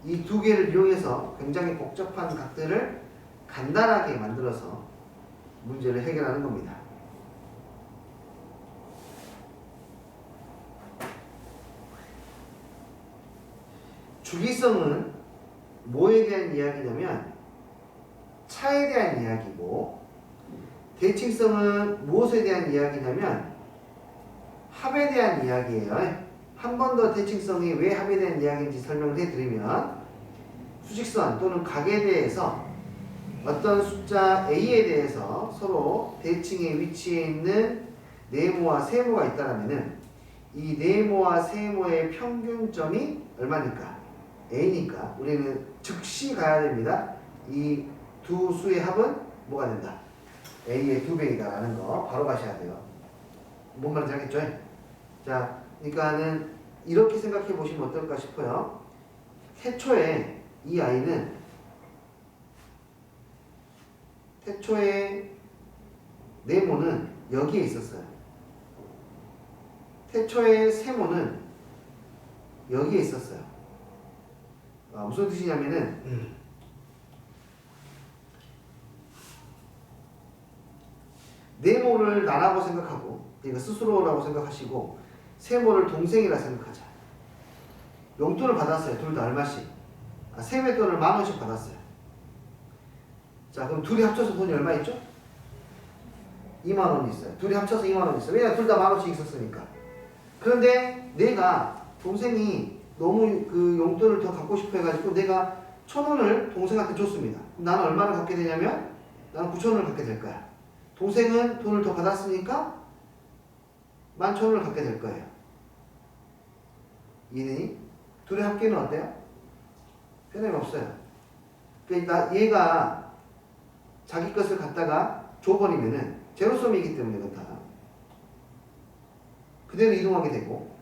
이 두 개를 이용해서 굉장히 복잡한 각들을 간단하게 만들어서 문제를 해결하는 겁니다. 주기성은 뭐에 대한 이야기냐면 차에 대한 이야기고, 대칭성은 무엇에 대한 이야기냐면 합에 대한 이야기예요. 한 번 더 대칭성이 왜 합에 대한 이야기인지 설명을 해드리면, 수직선 또는 각에 대해서 어떤 숫자 A에 대해서 서로 대칭의 위치에 있는 네모와 세모가 있다라면은 이 네모와 세모의 평균점이 얼마니까? A니까 우리는 즉시 가야 됩니다. 이 두 수의 합은 뭐가 된다? A의 2배이다 라는 거 바로 가셔야 돼요. 뭔 말인지 알겠죠? 자, 그러니까는 이렇게 생각해 보시면 어떨까 싶어요. 태초에 이 아이는 태초에 네모는 여기에 있었어요. 태초에 세모는 여기에 있었어요. 무슨 뜻이냐면은 네모를 나라고 생각하고 그러니까 스스로라고 생각하시고 세모를 동생이라 생각하자. 용돈을 받았어요. 둘 다 얼마씩. 세뱃돈을 10,000원씩 받았어요. 자, 그럼 둘이 합쳐서 돈이 얼마 있죠? 20,000원 있어요. 둘이 합쳐서 20,000원 있어요. 왜냐면 둘 다 10,000원씩 있었으니까. 그런데 내가 동생이 너무 그 용돈을 더 갖고 싶어 해가지고 내가 1,000원을 동생한테 줬습니다. 그럼 나는 얼마를 갖게 되냐면 나는 9,000원을 갖게 될 거야. 동생은 돈을 더 받았으니까 11,000원을 갖게 될 거예요. 이해되니? 둘의 합계는 어때요? 변함이 없어요. 그러니까 얘가 자기 것을 갖다가 줘버리면은 제로섬이기 때문에 그건 다 그대로 이동하게 되고,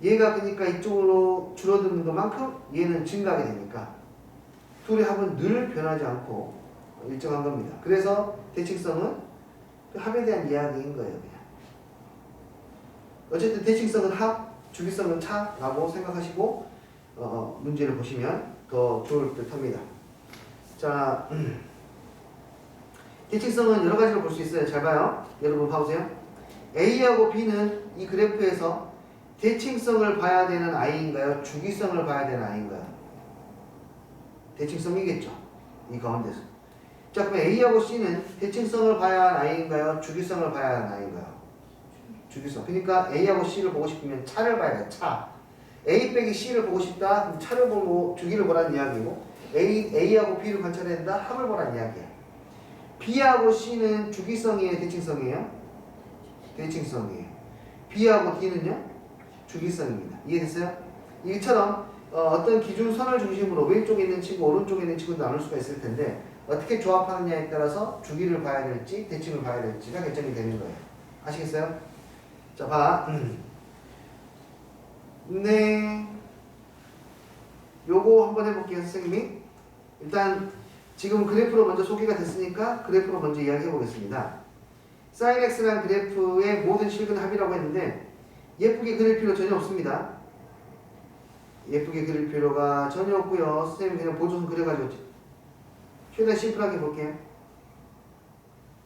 얘가 그러니까 이쪽으로 줄어드는 것만큼 얘는 증가하게 되니까 둘의 합은 늘 변하지 않고 일정한 겁니다. 그래서 대칭성은 그 합에 대한 이야기인 거예요. 그냥. 어쨌든 대칭성은 합, 주기성은 차라고 생각하시고 문제를 보시면 더 좋을 듯 합니다. 자, 대칭성은 여러 가지로 볼 수 있어요. 잘 봐요. 여러분 봐보세요. A하고 B는 이 그래프에서 대칭성을 봐야 되는 I인가요? 주기성을 봐야 되는 I인가요? 대칭성이겠죠. 이 가운데서. 자, 그럼 A하고 C는 대칭성을 봐야 하는 I인가요? 주기성을 봐야 하는 I인가요? 주기성. 그러니까 A하고 C를 보고 싶으면 차를 봐야 돼. 차. A 빼기 C를 보고 싶다. 그럼 차를 보고 주기를 보라는 이야기고, A하고 B를 관찰해야 된다. 합을 보라는 이야기야. B하고 C는 주기성이에요? 대칭성이에요? 대칭성이에요. B하고 D는요? 주기성입니다. 이해됐어요? 이처럼 어떤 기준선을 중심으로 왼쪽에 있는 친구, 오른쪽에 있는 친구도 나눌 수가 있을 텐데 어떻게 조합하느냐에 따라서 주기를 봐야 될지 대칭을 봐야 될지가 결정이 되는 거예요. 아시겠어요? 자, 봐. 네. 요거 한번 해볼게요, 선생님이. 일단 지금 그래프로 먼저 소개가 됐으니까 그래프로 먼저 이야기해 보겠습니다. sin x라는 그래프의 모든 실근 합이라고 했는데 예쁘게 그릴 필요 전혀 없습니다. 예쁘게 그릴 필요가 전혀 없고요. 선생님 그냥 보조선 그려가지고 최대한 심플하게 볼게요.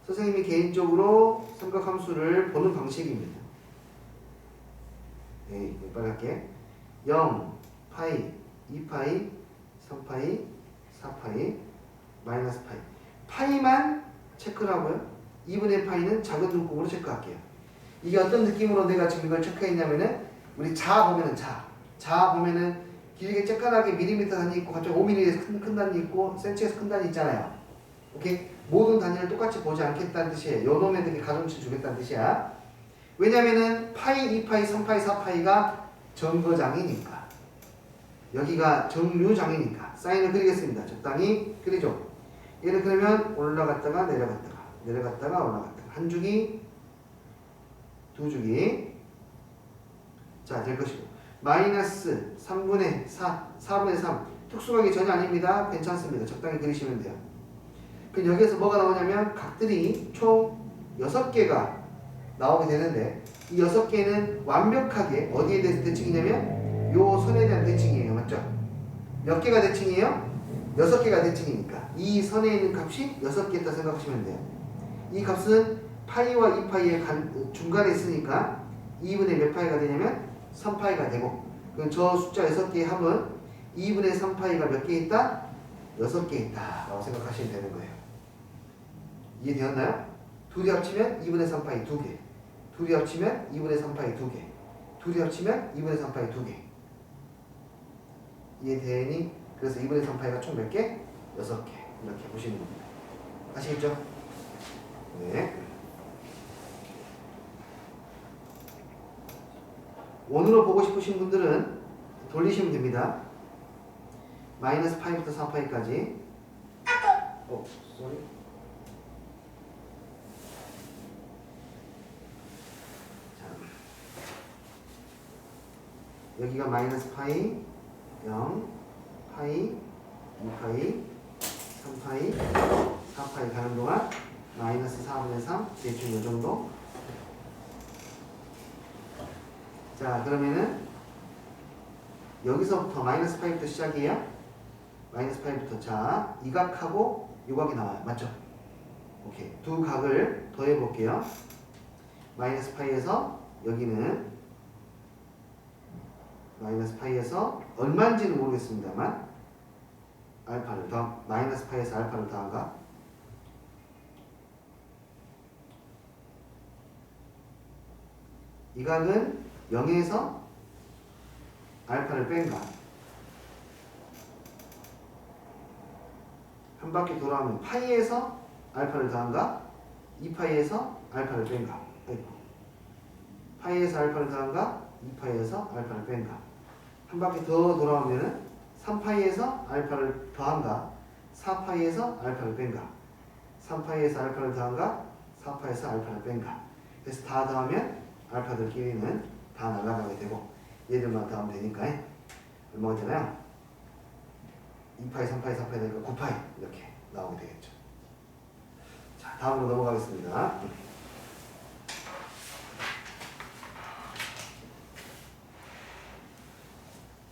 선생님이 개인적으로 삼각함수를 보는 방식입니다. 네, 빨리 할게. 0, 파이, 2파이, 3파이, 4파이, 마이너스 파이. 파이만 체크를 하고요. 2분의 파이는 작은 눈곱으로 체크할게요. 이게 어떤 느낌으로 내가 지금 이걸 체크했냐면은 우리 자 보면은 자 보면은 길게 쬐끈하게 밀리미터 단위 있고 갑자기 5mm에서 큰 단위 있고 센치에서 큰 단위 있잖아요. 오케이? 모든 단위를 똑같이 보지 않겠다는 뜻이에요. 요 놈에게 가중치 주겠다는 뜻이야. 왜냐면은 파이, 2파이, 3파이, 4파이가 정거장이니까. 여기가 정류장이니까. 사인을 그리겠습니다. 적당히 그리죠. 얘는 그러면 올라갔다가 내려갔다가 내려갔다가 올라갔다가 한 주기, 두 주기. 자, 될 것이고. 마이너스 3분의 4, 4분의 3. 특수각이 전혀 아닙니다. 괜찮습니다. 적당히 그리시면 돼요. 그럼 여기에서 뭐가 나오냐면 각들이 총 6개가 나오게 되는데 이 6개는 완벽하게 어디에 대해서 대칭이냐면 요 선에 대한 대칭이에요. 맞죠? 몇 개가 대칭이에요? 6개가 대칭이니까 이 선에 있는 값이 6개다 생각하시면 돼요. 이 값은 파이와 2파이의 중간에 있으니까 2분의 몇 파이가 되냐면 3파이가 되고 그럼 저 숫자 6개의 합은 2분의 3파이가 몇 개 있다? 6개 있다 라고 생각하시면 되는 거예요. 이해되었나요? 둘이 합치면 2분의 3파이 2개, 둘이 합치면 2분의 3파이 2개, 둘이 합치면 2분의 3파이 2개. 이해되니? 그래서 2분의 3파이가 총 몇 개? 6개. 이렇게 보시는 겁니다. 아시겠죠? 네. 원으로 보고 싶으신 분들은 돌리시면 됩니다. 마이너스 파이부터 4파이까지. 쏘리. 여기가 마이너스 파이, 0, 파이, 2파이, 3파이, 4파이 가는 동안 마이너스 4분의 3, 대충 이 정도. 자, 그러면은 여기서부터 마이너스 파이부터 시작이에요. 마이너스 파이부터. 자, 이 각하고 이 각이 나와요. 맞죠? 오케이. 두 각을 더해 볼게요. 마이너스 파이에서 여기는 마이너스 파이에서 얼마인지는 모르겠습니다만 알파를 더함. 마이너스 파이에서 알파를 더한가? 이 각은 0에서 알파를 뺀가? 한 바퀴 돌아오면 파이에서 알파를 더한가? 2파이에서 알파를 뺀가? 파이에서 알파를 더한가? 2파이에서 알파를 뺀가? 한 바퀴 더 돌아오면은 3파이에서 알파를 더한가? 4파이에서 알파를 뺀가? 3파이에서 알파를 더한가? 4파이에서 알파를 뺀가? 그래서 다 더하면 알파들끼리는 다 날아가게 되고 얘들만 더하면 되니까 얼마가 되나요? 2파이, 3파이, 4파이 되니까 9파이 이렇게 나오게 되겠죠. 자, 다음으로 넘어가겠습니다.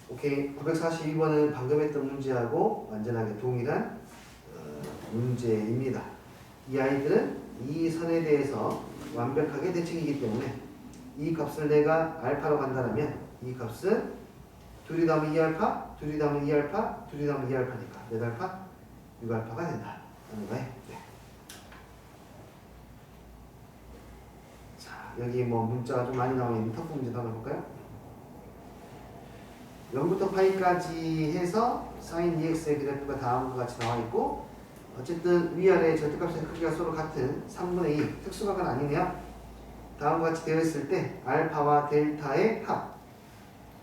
오케이. 942번은 방금 했던 문제하고 완전하게 동일한 문제입니다. 이 아이들은 이 선에 대해서 완벽하게 대칭이기 때문에 이 값을 내가 알파로 간다면 이 값은 둘이 더하면 2알파, 둘이 더하면 2알파, 둘이 더하면 2알파니까 몇 알파? 6알파가 된다. 하는 거예요. 네. 자, 여기 뭐 문자가 좀 많이 나와 있는 터프 문제도 한번 볼까요? 0부터 파이까지 해서 sin EX의 그래프가 다음과 같이 나와 있고 어쨌든 위아래 절대값의 크기가 서로 같은 3분의 2 특수각은 아니네요. 다음과 같이 되어 있을 때 알파와 델타의 합,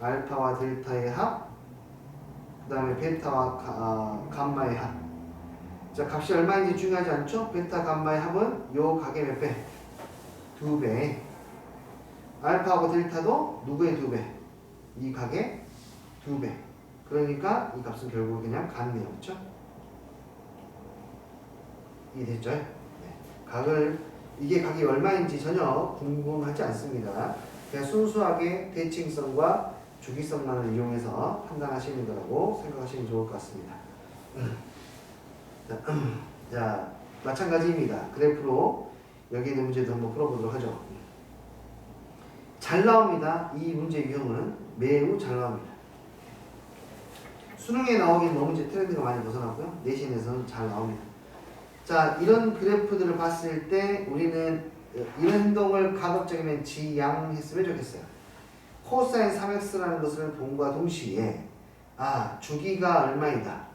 알파와 델타의 합, 그 다음에 베타와 감마의 합. 자, 값이 얼마인지 중요하지 않죠? 베타 감마의 합은 요 각의 몇 배? 2배. 알파하고 델타도 누구의 2배? 이 각의 2배. 그러니까 이 값은 결국 그냥 같네요. 그렇죠? 이해됐죠? 네. 이게 각이 얼마인지 전혀 궁금하지 않습니다. 그냥 순수하게 대칭성과 주기성만을 이용해서 판단하시는 거라고 생각하시면 좋을 것 같습니다. 자, 마찬가지입니다. 그래프로 여기 있는 문제도 한번 풀어보도록 하죠. 잘 나옵니다. 이 문제 유형은 매우 잘 나옵니다. 수능에 나오긴 너무 이제 트렌드가 많이 벗어났고요. 내신에서는 잘 나옵니다. 자, 이런 그래프들을 봤을 때 우리는 이런 행동을 가급적이면 지양했으면 좋겠어요. 코사인 3x라는 것을 본과 동시에 주기가 얼마이다?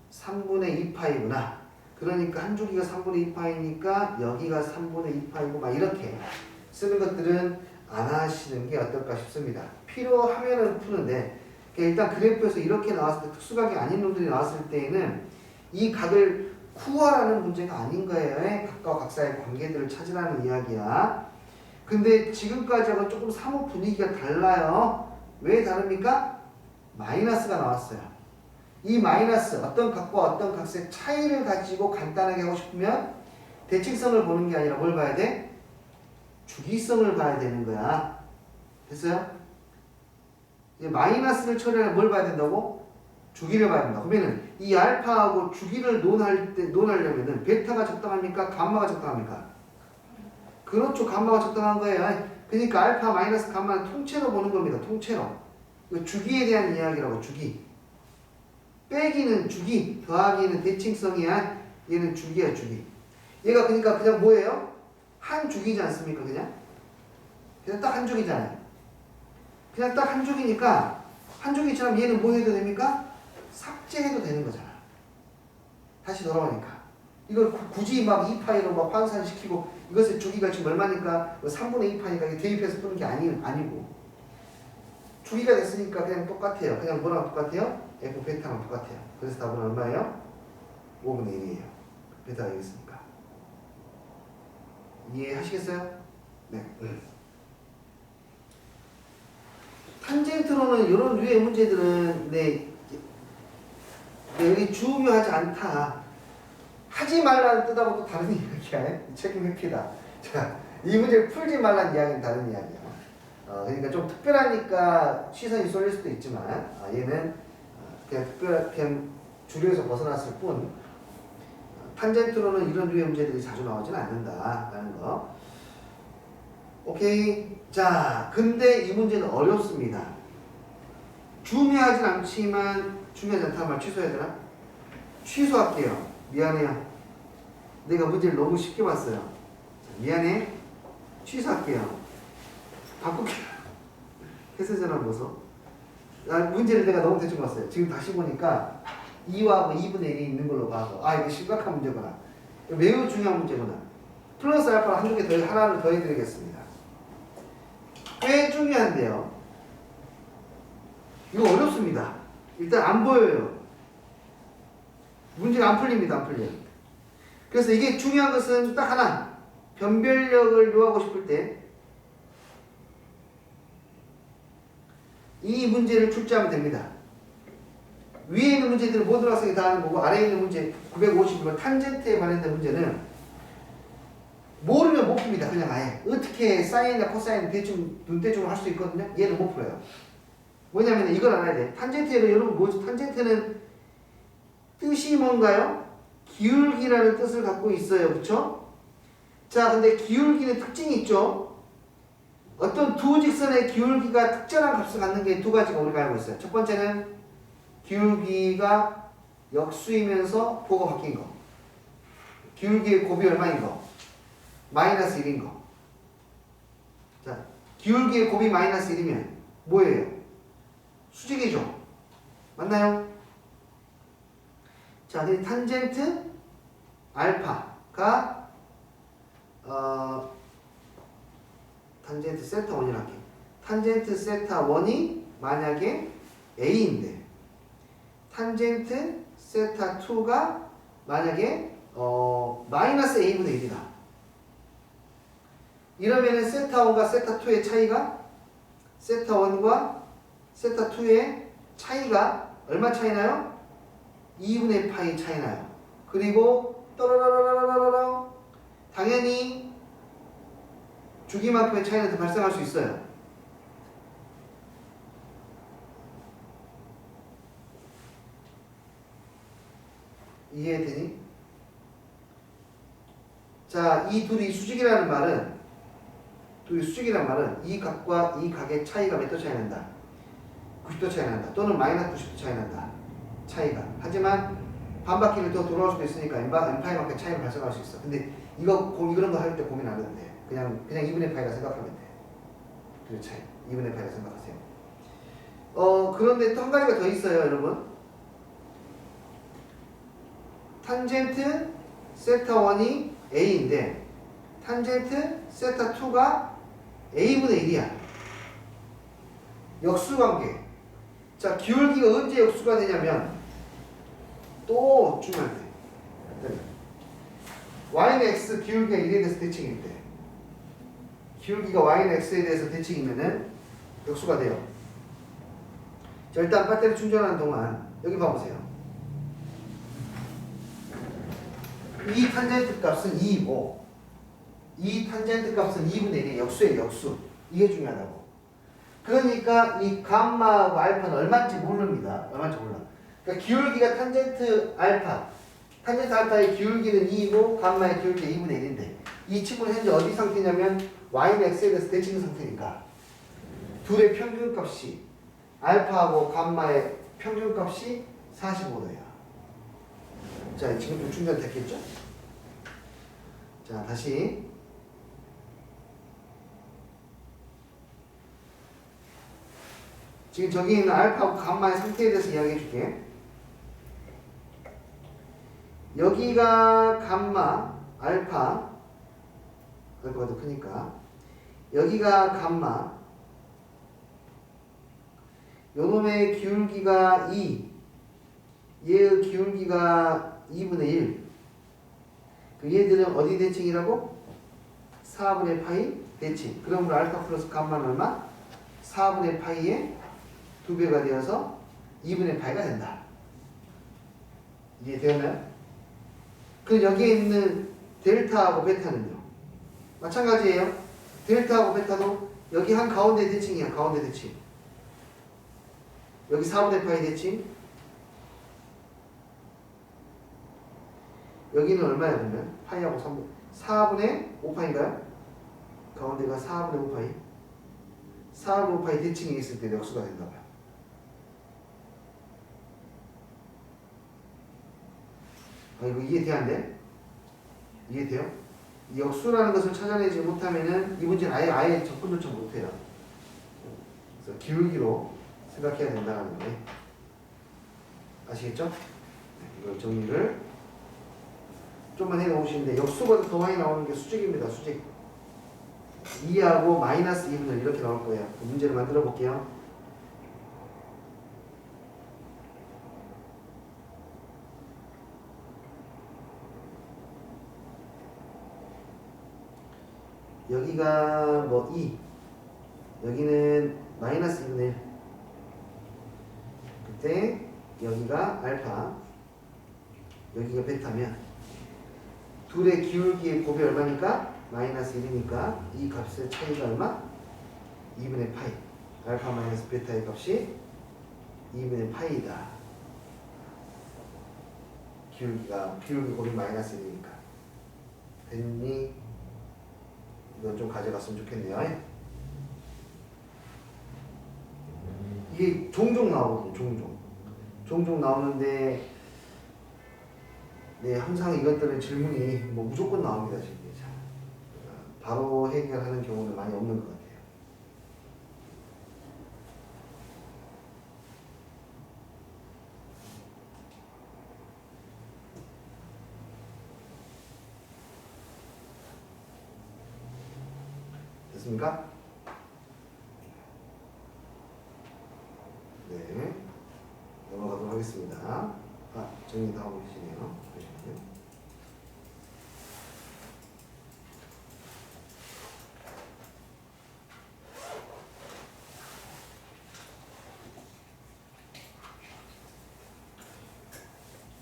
3분의 2파이구나. 그러니까 한 주기가 3분의 2파이니까 여기가 3분의 2파이고 막 이렇게 쓰는 것들은 안 하시는 게 어떨까 싶습니다. 필요하면은 푸는데 일단 그래프에서 이렇게 나왔을 때 특수각이 아닌 놈들이 나왔을 때에는 이 각을 구하라는 문제가 아닌 거예요. 각과 각사의 관계들을 찾으라는 이야기야. 근데 지금까지하고 조금 사뭇 분위기가 달라요. 왜 다릅니까? 마이너스가 나왔어요. 이 마이너스, 어떤 각과 어떤 각의 차이를 가지고 간단하게 하고 싶으면 대칭성을 보는 게 아니라 뭘 봐야 돼? 주기성을 봐야 되는 거야. 됐어요? 이제 마이너스를 처리하려면 뭘 봐야 된다고? 주기를 봐야 된다. 그러면은 이 알파하고 주기를 논하려면은 베타가 적당합니까? 감마가 적당합니까? 그렇죠. 감마가 적당한 거예요. 그러니까 알파 마이너스 감마는 통째로 보는 겁니다. 통째로. 이거 주기에 대한 이야기라고. 주기. 빼기는 주기, 더하기는 대칭성이야. 얘는 주기야, 주기. 얘가 그러니까 그냥 뭐예요? 한 주기지 않습니까? 그냥 딱 한 주기잖아요. 그냥 딱 한 주기니까 한 주기처럼 얘는 뭐 해도 됩니까? 삭제해도 되는 거잖아. 다시 돌아오니까. 이걸 굳이 막 2파이로 막 환산시키고 이것의 주기가 지금 얼마니까 3분의 2파이니까 대입해서 푸는 게 아니고 주기가 됐으니까 그냥 똑같아요. 그냥 뭐랑 똑같아요? F 베타랑 똑같아요. 그래서 답은 얼마예요? 5분의 1이에요. 베타가 여기 있으니까. 이해하시겠어요? 네. 탄젠트로는 이런 류의 문제들은 여기 중요하지 않다. 하지 말라는 뜻하고 또 다른 이야기야. 책임 회피다. 자, 이 문제를 풀지 말라는 이야기는 다른 이야기야. 그러니까 좀 특별하니까 시선이 쏠릴 수도 있지만 얘는 그냥 주류에서 벗어났을 뿐 탄젠트로는 이런 류의 문제들이 자주 나오지는 않는다라는 거. 오케이. 자, 근데 이 문제는 어렵습니다. 중요하진 않지만 중요하지 않다는 말 취소해야 되나? 취소할게요. 미안해요. 내가 문제를 너무 쉽게 봤어요. 미안해. 취소할게요. 바꿀게요. 해설전환 보소. 문제를 내가 너무 대충 봤어요. 지금 다시 보니까 2하고 2분의 1이 있는 걸로 봐서 이거 심각한 문제구나. 매우 중요한 문제구나. 플러스 알파를 한두 개 하나를 더 해드리겠습니다. 꽤 중요한데요. 이거 어렵습니다. 일단 안 보여요. 문제가 안 풀립니다. 안 풀려요. 그래서 이게 중요한 것은 딱 하나. 변별력을 요하고 싶을 때 이 문제를 출제하면 됩니다. 위에 있는 문제들은 모든 학생이 다 하는 거고 아래에 있는 문제 951번 탄젠트에 관련된 문제는 모르면 못 풉니다. 그냥 아예. 어떻게 사인이나 코사인 대충 눈대중으로 할 수 있거든요. 얘는 못 풀어요. 뭐냐면 이걸 알아야 돼. 탄젠트에는 여러분 뭐죠? 탄젠트는 뜻이 뭔가요? 기울기라는 뜻을 갖고 있어요. 그쵸? 자, 근데 기울기는 특징이 있죠? 어떤 두 직선의 기울기가 특정한 값을 갖는 게 두 가지가 우리가 알고 있어요. 첫 번째는 기울기가 역수이면서 보고 바뀐 거. 기울기의 곱이 얼마인 거? 마이너스 1인 거. 자, 기울기의 곱이 마이너스 1이면 뭐예요? 수직이죠? 맞나요? 자, 탄젠트 알파가 탄젠트 세타 1이라 할게. 탄젠트 세타 1이 만약에 A인데 탄젠트 세타 2가 만약에 마이너스 a분의 1이다. 이러면은 세타1과 세타2의 차이가 세타1과 세타2의 차이가 얼마 차이 나요? 2분의 파이 차이 나요. 그리고 떠라라라라라라 당연히 주기만큼의 차이는 더 발생할 수 있어요. 이해되니? 자, 이 둘이 수직이라는 말은 이 각과 이 각의 차이가 몇 도 차이 난다? 90도 차이 난다. 또는 마이너스 90도 차이 난다. 차이가. 하지만 반 바퀴를 더 돌아올 수도 있으니까 n파이만큼 차이가 발생할 수 있어. 근데 이런 거 할 때 고민 안 해도 돼. 그냥 2분의 파이라 생각하면 돼. 그 차이. 2분의 파이라 생각하세요. 그런데 또 한 가지가 더 있어요, 여러분. 탄젠트 세타1이 a인데 탄젠트 세타2가 a분의 1이야. 역수관계. 자, 기울기가 언제 역수가 되냐면 또 주면 돼. y는 x 기울기가 1에 대해서 대칭일 때 기울기가 y는 x에 대해서 대칭이면은 역수가 돼요. 자, 일단 배터리 충전하는 동안 여기 봐보세요. 이 탄젠트 값은 2이고 이 탄젠트 값은 2분의 1의 역수예요. 역수. 이게 중요하다고. 그러니까 이 감마하고 알파는 얼마인지 모릅니다. 얼마인지 몰라. 그러니까 기울기가 탄젠트 알파의 기울기는 2이고 감마의 기울기가 2분의 1인데 이 친구는 현재 어디 상태냐면 y는 x에 대해서 대칭 상태니까 둘의 평균값이 알파하고 감마의 평균값이 45도야. 자, 지금 좀 충전됐겠죠? 자, 다시 지금 저기 있는 알파하고 감마의 상태에 대해서 이야기해 줄게. 여기가 감마, 알파가 더 크니까 여기가 감마, 요놈의 기울기가 2, 얘의 기울기가 2분의 1. 그 얘들은 어디 대칭이라고? 4분의 파이 대칭. 그러므로 알파 플러스 감마는 얼마? 4분의 파이의 2배가 되어서 2분의 파이가 된다. 이해되었나요? 그 여기에 있는 델타하고 베타는요? 마찬가지예요. 델타하고 베타도 여기 한 가운데 대칭이야. 가운데 대칭. 여기 4분의 파이 대칭. 여기는 얼마야 보면? 파이하고 4분의 5파이인가요? 가운데가 4분의 5파이. 4분의 5파이 대칭이 있을 때 역수가 된다고요. 이거 이해돼야 안 돼? 이해돼요? 이 역수라는 것을 찾아내지 못하면은 이 문제는 아예 접근조차 못해요. 그래서 기울기로 생각해야 된다는 거예요. 아시겠죠? 네, 이걸 정리를 좀만 해놓으시는데 역수보다 더 많이 나오는 게 수직입니다. 수직. 2하고 마이너스 2분의 이렇게 나올 거예요. 그 문제를 만들어 볼게요. 여기가 뭐 2, 여기는 마이너스 2분의 1. 그때 여기가 알파, 여기가 베타면 둘의 기울기의 곱이 얼마니까? 마이너스 1이니까 이 값의 차이가 얼마? 2분의 파이. 알파 마이너스 베타의 값이 2분의 파이다. 기울기 곱이 마이너스 1이니까. 됐니? 이건 좀 가져갔으면 좋겠네요. 이게 종종 나오거든요. 종종 나오는데 네, 항상 이것들은 질문이 뭐 무조건 나옵니다. 지금 바로 해결하는 경우는 많이 없는 것 같아요. 됐습니까? 네, 넘어가도록 하겠습니다. 정리 다 하고 계시네요.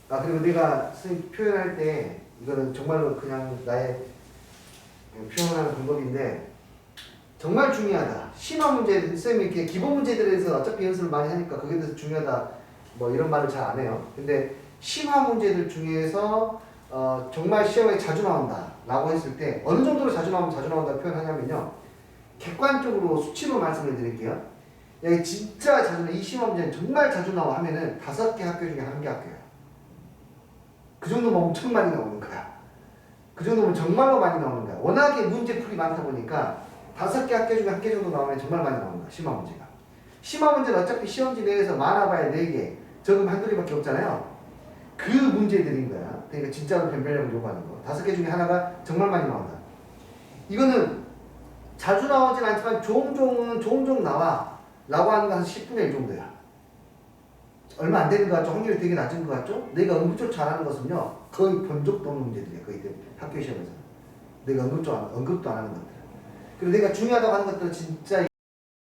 아, 그리고 내가 선생님 표현할 때 이거는 정말로 그냥 나의 표현하는 방법인데 정말 중요하다. 심화 문제, 선생님이 이렇게 기본 문제들에서 어차피 연습을 많이 하니까 거기에 대해서 중요하다 뭐 이런 말을 잘 안 해요. 근데 심화 문제들 중에서 정말 시험에 자주 나온다 라고 했을 때 어느 정도로 자주 나오면 자주 나온다고 표현하냐면요, 객관적으로 수치로 말씀을 드릴게요. 여기 진짜 자주 나와, 이 심화 문제는 정말 자주 나와 하면은 5개 학교 중에 1개 학교예요. 그 정도면 엄청 많이 나오는 거야. 그 정도면 정말로 많이 나오는 거야. 워낙에 문제풀이 많다 보니까 5개 학교 중에 1개 정도 나오면 정말 많이 나오는 거야, 심화 문제가. 심화 문제는 어차피 시험지 내에서 많아봐야 4개, 적으면 한두 개밖에 없잖아요. 그 문제들인 거야. 그러니까 진짜로 변별력을 요구하는 거. 5개 중에 하나가 정말 많이 나온다. 이거는 자주 나오진 않지만 종종 나와 라고 하는 건 한 10분의 1 정도야. 얼마 안 되는 것 같죠? 확률이 되게 낮은 것 같죠? 내가 응급적 잘하는 것은요, 거의 본 적도 없는 문제들이야. 거의 학교 시험에서 내가 언급도 안 하는 것들. 그리고 내가 중요하다고 하는 것들은 진짜